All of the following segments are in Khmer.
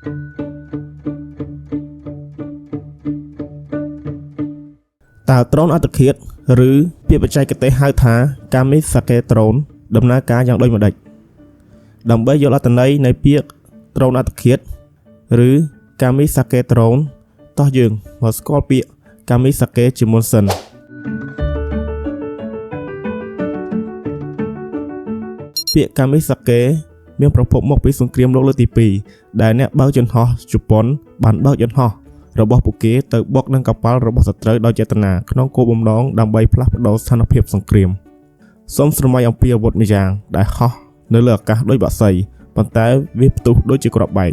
តើដ្រូនអត្តឃាតឬពាក្យបច្ចេកទេសហៅថា Kamisake Drone ដំណើរការយ៉ាងដូចម្តេចដើម្បីយល់អត្ថន័យនៃពាក្យដ្រូនអត្តឃាតឬ Kamisake Drone តោះយើងមកស្គាល់ពាក្យ Kamisake ជាមុនសិនពាក្យ Kamisake មានប្រភពមកពីសង្គ្រាមលោកលើកទី2ដែលអ្នកបើកយន្តហោះជប៉ុនបានបើកយន្តហោះរបស់ពួកគេទៅបុកនឹងកប៉ាល់របស់សត្រូវដោយចេតនាក្នុងគោលបំណងដើម្បីផ្លាស់ប្ដូរស្ថានភាពសង្គ្រាមសូមស្រមៃអំពីអាវុធមួយយ៉ាងដែលហោះនៅលើអាកាសដូចបក្សីប៉ុន្តែវាផ្ទុះដូចជាគ្រាប់បែក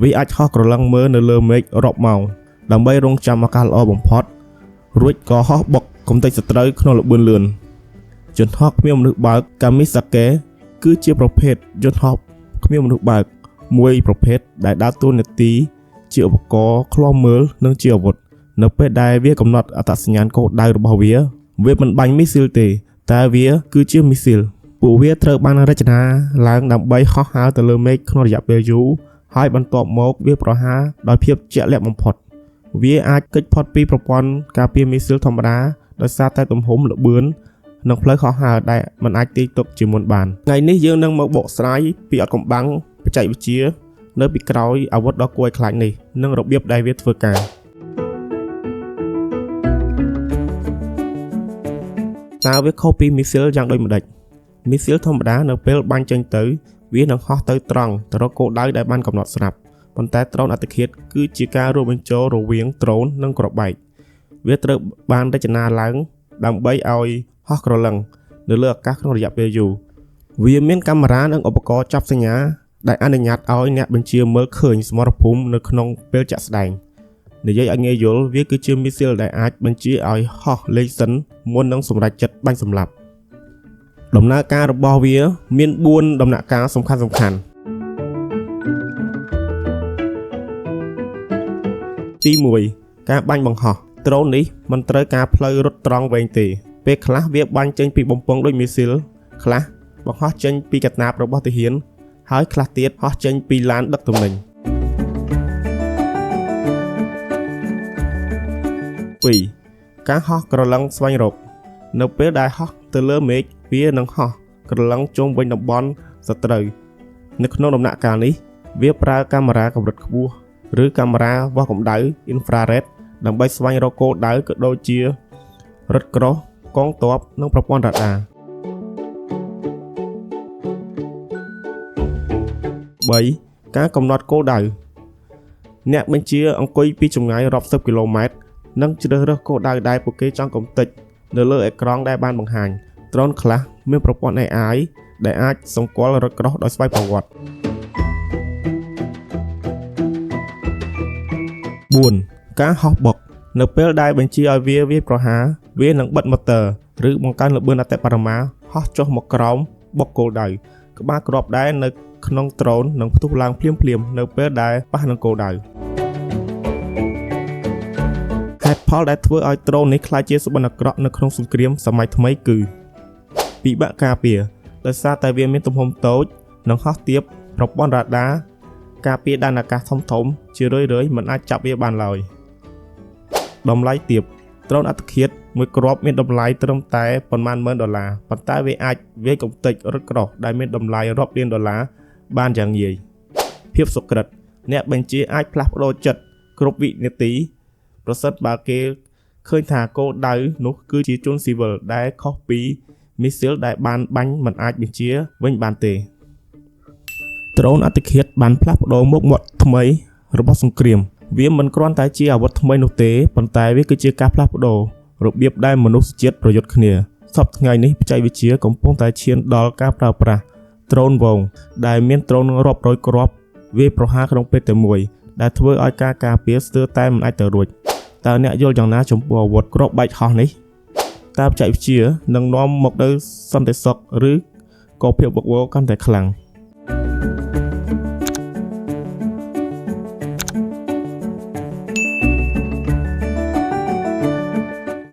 វាអាចហោះក្រឡឹងមើលនៅលើមេឃរាប់ម៉ោងដើម្បីរង់ចាំឱកាសល្អបំផុតរួចក៏ហោះបុកកំទេចសត្រូវក្នុងល្បឿនលឿនយន្តហោះគ្មានមនុស្សបើក Kamisake គឺជាប្រភេទយន្តហោះគ្មានមនុស្សបើកមួយប្រភេទដែលដើរតួនាទីជាឧបករណ៍ឃ្លាំមើលនិងជាអាវុធនៅពេលដែលវាកំណត់អត្តសញ្ញាណគោលដៅរបស់វាមិនបាញ់មីស៊ីលទេតែវាគឺជាមីស៊ីលពួកវាត្រូវបានរចនាឡើងដើម្បីហោះហើរទៅលើមេឃក្នុងរយៈពេលយូរហើយបន្ទាប់មកវាប្រហារដោយភាពជាក់លាក់បំផុតវាអាចគេចផុតពីប្រព័ន្ធការពារមីស៊ីលធម្មតាដោយសារតែទំហំល្បឿននិងផ្លូវហោះហើរដែលមិនអាចទាញទុកជាមុនបានថ្ងៃនេះយើងនឹងមកបកស្រាយពីអត្ថកម្បាំងបច្ចេកវិទ្យានៅពីក្រោយអាវុធដ៏គួរឲ្យខ្លាចនេះនិងរបៀបដែលវាធ្វើការតើវាខុសពីមីស៊ីលយ៉ាងដូចម្តេចមីស៊ីលធម្មតានៅពេលបាញ់ចេញទៅវានឹងហោះទៅត្រង់ទៅរកគោលដៅដែលបានកំណត់ស្រាប់ប៉ុន្តែដ្រូនអត្តឃាតគឺជាការរួមបញ្ចូលរវាងដ្រូននិងគ្រាប់បែកវាត្រូវបានរចនាឡើងដើម្បីឲ្យហោះក្រឡឹងនៅលើអាកាសក្នុងរយៈពេលយូរវាមានកាមេរ៉ានិងឧបករណ៍ចាប់សញ្ញាដែលអនុញ្ញាតឲ្យអ្នកបញ្ជាមើលឃើញសមរភូមិនៅក្នុងពេលជាក់ស្ដែងនិយាយឲ្យងាយយល់វាគឺជាមីស៊ីលដែលអាចបញ្ជាឲ្យហោះលេងសិនមុននឹងសម្រេចចិត្តបាញ់សម្លាប់ដំណើរការរបស់វាមាន4ដំណាក់កាលសំខាន់ទី1ការបាញ់បង្ហោះដ្រូននេះមិនត្រូវការផ្លូវរត់ត្រង់វែងទេពេលខ្លះវាបាញ់ចេញពីបំពង់ដូចមីស៊ីលខ្លះបង្ហោះចេញពីកាតាបរបស់ទាហានហើយខ្លះទៀតហោះចេញពីឡានដឹកទំនិញ2ការហោះក្រឡឹងស្វែងរកនៅពេលដែលហោះទៅលើមេឃវានឹងហោះក្រឡឹងជុំវិញតំបន់សត្រូវនៅក្នុងដំណាក់កាលនេះវាប្រើកាមេរ៉ាកម្រិតខ្ពស់ឬកាមេរ៉ាវាស់កម្ដៅ infrared ដើម្បីស្វែងរកគោលដៅក៏ដូចជារថក្រោះកងទ័ពនិងប្រព័ន្ធរ៉ាដា3ការកំណត់គោលដៅអ្នកបញ្ជាអង្គុយពីចម្ងាយរាប់សិបគីឡូម៉ែត្រនិងជ្រើសរើសគោលដៅដែលពួកគេចង់កំទេចនៅលើអេក្រង់ដែលបានបង្ហាញដ្រូនខ្លះមានប្រព័ន្ធ AI ដែលអាចសម្គាល់រថក្រោះដោយស្វ័យប្រវត្តិ4ការហោះបុកនៅពេលដែលបញ្ជាឲ្យវាវាយប្រហារវានឹងបិទម៉ូទ័រឬបង្កើនល្បឿនអតិបរមាហោះចុះមកក្រោមបុកគោលដៅក្បាលគ្រាប់ដែរនៅក្នុងដ្រូននឹងផ្ទុះឡើងភ្លាមនៅពេលដែលប៉ះនឹងគោលដៅហេតុផលដែលធ្វើឲ្យដ្រូននេះក្លាយជាសុបិនអាក្រក់នៅក្នុងសង្គ្រាមសម័យថ្មីគឺពិបាកការពារដោយសារតែវាមានទំហំតូចនិងហោះទាបប្រព័ន្ធរ៉ាដាការពារដែនអាកាសធំជារឿយមិនអាចចាប់វាបានឡើយតម្លៃទាបដ្រូនអត្តឃាតមួយគ្រាប់មានតម្លៃត្រឹមតែប៉ុន្មានម៉ឺនដុល្លារប៉ុន្តែវាអាចវាយកំទេចរថក្រោះដែលមានតម្លៃរាប់លានដុល្លារបានយ៉ាងងាយភាពសុក្រិតអ្នកបញ្ជាអាចផ្លាស់ប្ដូរចិត្តគ្រប់វិនាទីប្រសិនបើគេឃើញថាគោលដៅនោះគឺជាជនស៊ីវិលដែលខុសពីមីស៊ីលដែលបានបាញ់មិនអាចបញ្ជាវិញបានទេដ្រូនអត្តឃាតបានផ្លាស់ប្ដូរមុខមាត់ថ្មីរបស់សង្គ្រាមវាមិនគ្រាន់តែជាអាវុធថ្មីនោះទេប៉ុន្តែវាគឺជាការផ្លាស់ប្ដូររបៀបដែលមនុស្សជាតិប្រយុទ្ធគ្នាសប្តាហ៍ថ្ងៃនេះបច្ចេកវិទ្យាកំពុងតែឈានដល់ការប្រើប្រាស់ដ្រូនវងដែលមានដ្រូនរាប់រយគ្រាប់វាយប្រហារក្នុងពេលតែមួយដែលធ្វើឲ្យការការពារស្ទើរតែមិនអាចទៅរួចតើអ្នកយល់យ៉ាងណាចំពោះអាវុធគ្រាប់បែកហោះនេះតើបច្ចេកវិទ្យានឹងនាំមកនូវសន្តិសុខឬក៏ភាពវឹកវរកាន់តែខ្លាំង